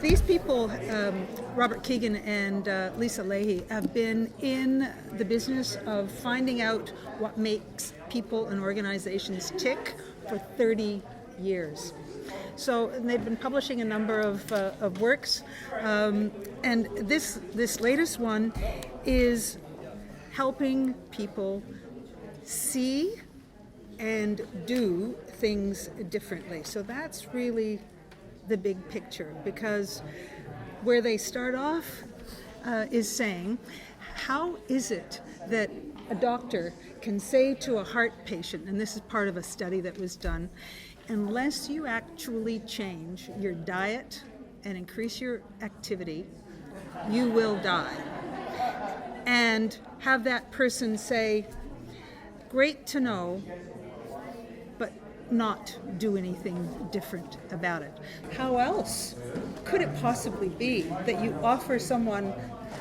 These people, Robert-Kegan and Lisa Leahy, have been in the business of finding out what makes people and organizations tick for 30 years. So they've been publishing a number of works, and this latest one is helping people see and do things differently. So that's really the big picture, because where they start off is saying, how is it that a doctor can say to a heart patient, and this is part of a study that was done, unless you actually change your diet and increase your activity, you will die. And have that person say, great to know, but not do anything different about it. How else could it possibly be that you offer someone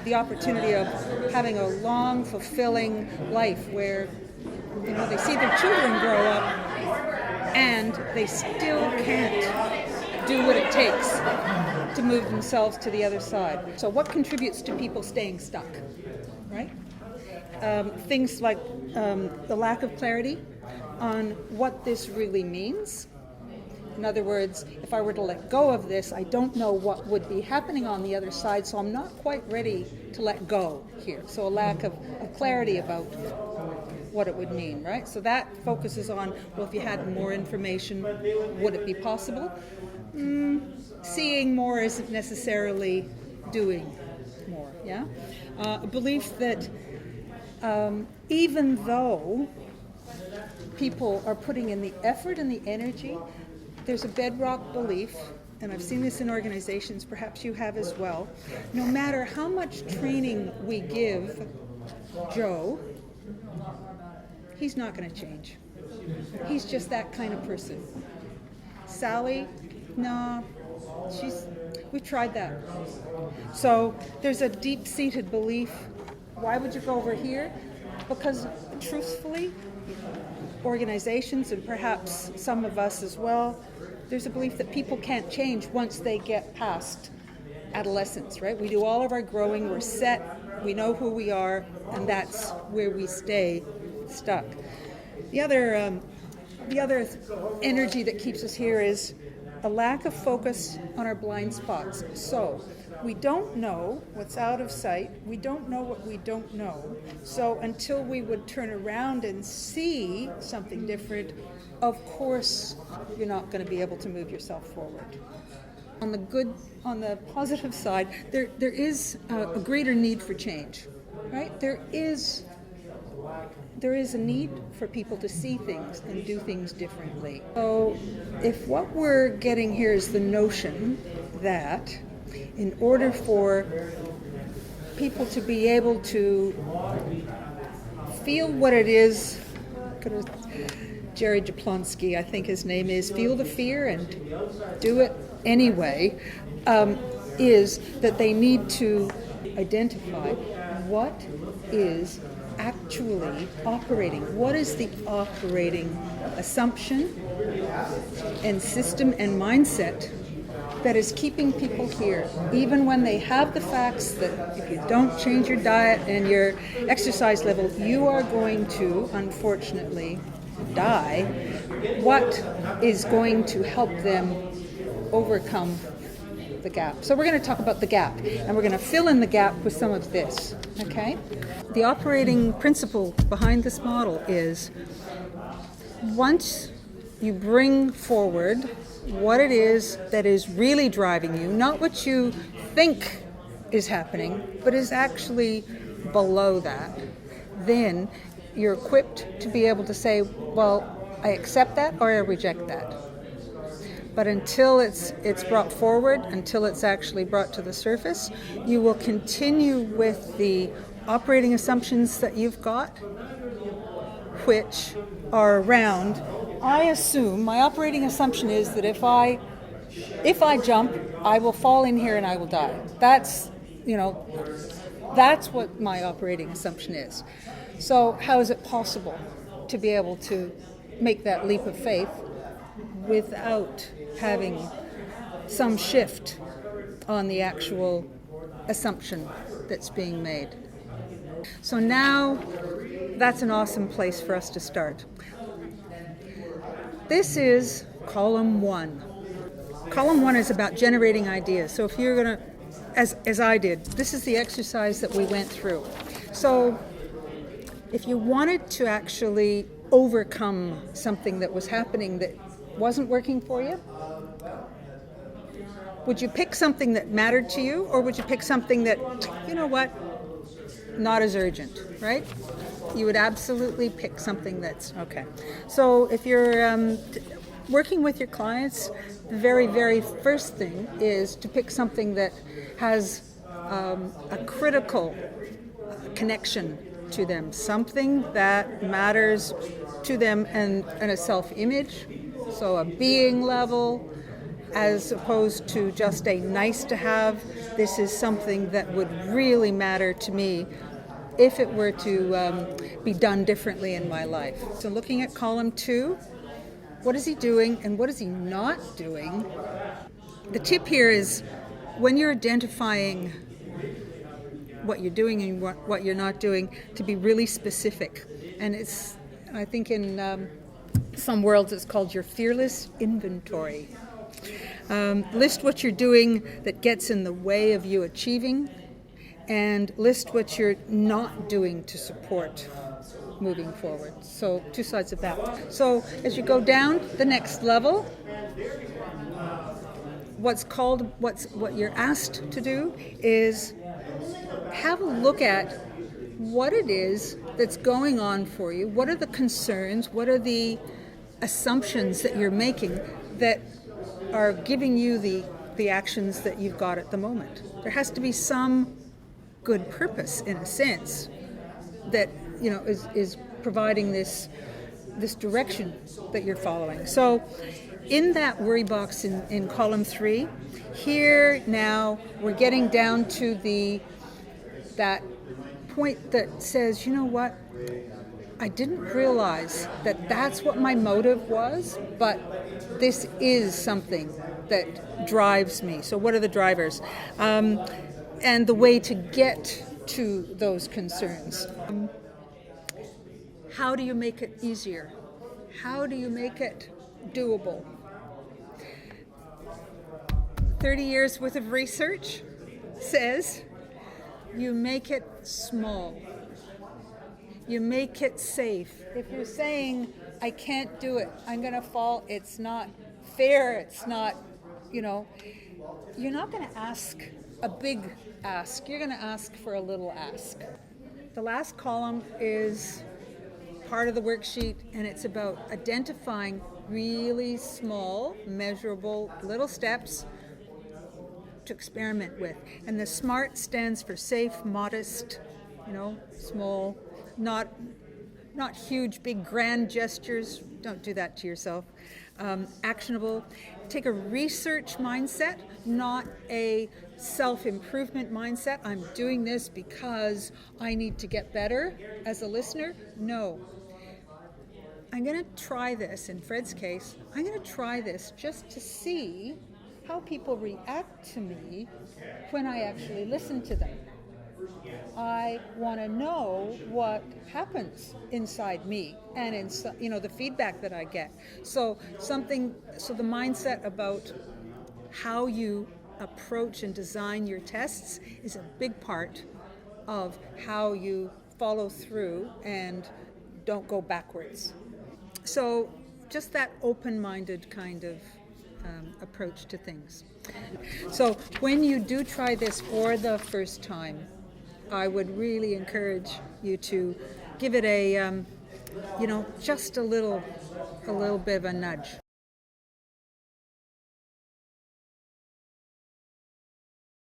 the opportunity of having a long, fulfilling life where, you know, they see their children grow up and they still can't do what it takes to move themselves to the other side? So what contributes to people staying stuck, right? Things like the lack of clarity on what this really means. In other words, if I were to let go of this, I don't know what would be happening on the other side, so I'm not quite ready to let go here. So a lack of clarity about what it would mean, right? So that focuses on, well, if you had more information, would it be possible? Seeing more isn't necessarily doing more, yeah? A belief that even though people are putting in the effort and the energy, there's a bedrock belief, and I've seen this in organizations, perhaps you have as well, no matter how much training we give Joe, he's not going to change. He's just that kind of person. Sally, no, we've tried that. So there's a deep-seated belief. Why would you go over here? Because truthfully, organizations, and perhaps some of us as well, there's a belief that people can't change once they get past adolescence, right? We do all of our growing, we're set, we know who we are, and that's where we stay stuck. The other energy that keeps us here is a lack of focus on our blind spots. So we don't know what's out of sight. We don't know what we don't know. So until we would turn around and see something different, of course, you're not going to be able to move yourself forward. On the positive side, there is a greater need for change, right? There is a need for people to see things and do things differently. So if what we're getting here is the notion that in order for people to be able to feel what it is, Jerry Jablonski, I think his name is, feel the fear and do it anyway, is that they need to identify what is actually operating. What is the operating assumption and system and mindset that is keeping people here, even when they have the facts that if you don't change your diet and your exercise level, you are going to, unfortunately, die? What is going to help them overcome the gap? So we're going to talk about the gap, and we're going to fill in the gap with some of this, okay? The operating principle behind this model is once you bring forward what it is that is really driving you, not what you think is happening, but is actually below that, then you're equipped to be able to say, well, I accept that or I reject that. But until it's brought forward, until it's actually brought to the surface, you will continue with the operating assumptions that you've got, which are around, I assume, my operating assumption is that if I jump, I will fall in here and I will die. That's what my operating assumption is. So how is it possible to be able to make that leap of faith without having some shift on the actual assumption that's being made. So now that's an awesome place for us to start. This is column 1. Column 1 is about generating ideas. So if you're going to, as I did, this is the exercise that we went through. So if you wanted to actually overcome something that was happening that wasn't working for you, would you pick something that mattered to you, or would you pick something that, you know what, not as urgent, right? You would absolutely pick something that's okay. So if you're working with your clients, the very, very first thing is to pick something that has a critical connection to them, something that matters to them and a self-image, so a being level, as opposed to just a nice to have. This is something that would really matter to me if it were to be done differently in my life. So looking at column 2, what is he doing and what is he not doing? The tip here is when you're identifying what you're doing and what you're not doing, to be really specific. And it's, I think in some worlds it's called your fearless inventory. List what you're doing that gets in the way of you achieving, and list what you're not doing to support moving forward. So 2 sides of that. So as you go down the next level, what you're asked to do is have a look at what it is that's going on for you. What are the concerns? What are the assumptions that you're making that are giving you the actions that you've got at the moment? There has to be some good purpose, in a sense, that is providing this direction that you're following. So in that worry box in column 3, here now we're getting down to that point that says, you know what, I didn't realize that that's what my motive was, but this is something that drives me. So what are the drivers? And the way to get to those concerns. How do you make it easier? How do you make it doable? 30 years worth of research says you make it small. You make it safe. If you're saying, I can't do it, I'm going to fall, it's not fair, it's not, you're not going to ask a big ask. You're going to ask for a little ask. The last column is part of the worksheet, and it's about identifying really small, measurable little steps to experiment with. And the SMART stands for safe, modest, small, not huge, big, grand gestures. Don't do that to yourself. Actionable. Take a research mindset, not a self-improvement mindset. I'm doing this because I need to get better as a listener. No. I'm going to try this. In Fred's case, I'm going to try this just to see how people react to me when I actually listen to them. I want to know what happens inside me and the feedback that I get. So the mindset about how you approach and design your tests is a big part of how you follow through and don't go backwards. So just that open-minded kind of approach to things. So when you do try this for the first time, I would really encourage you to give it a, just a little bit of a nudge.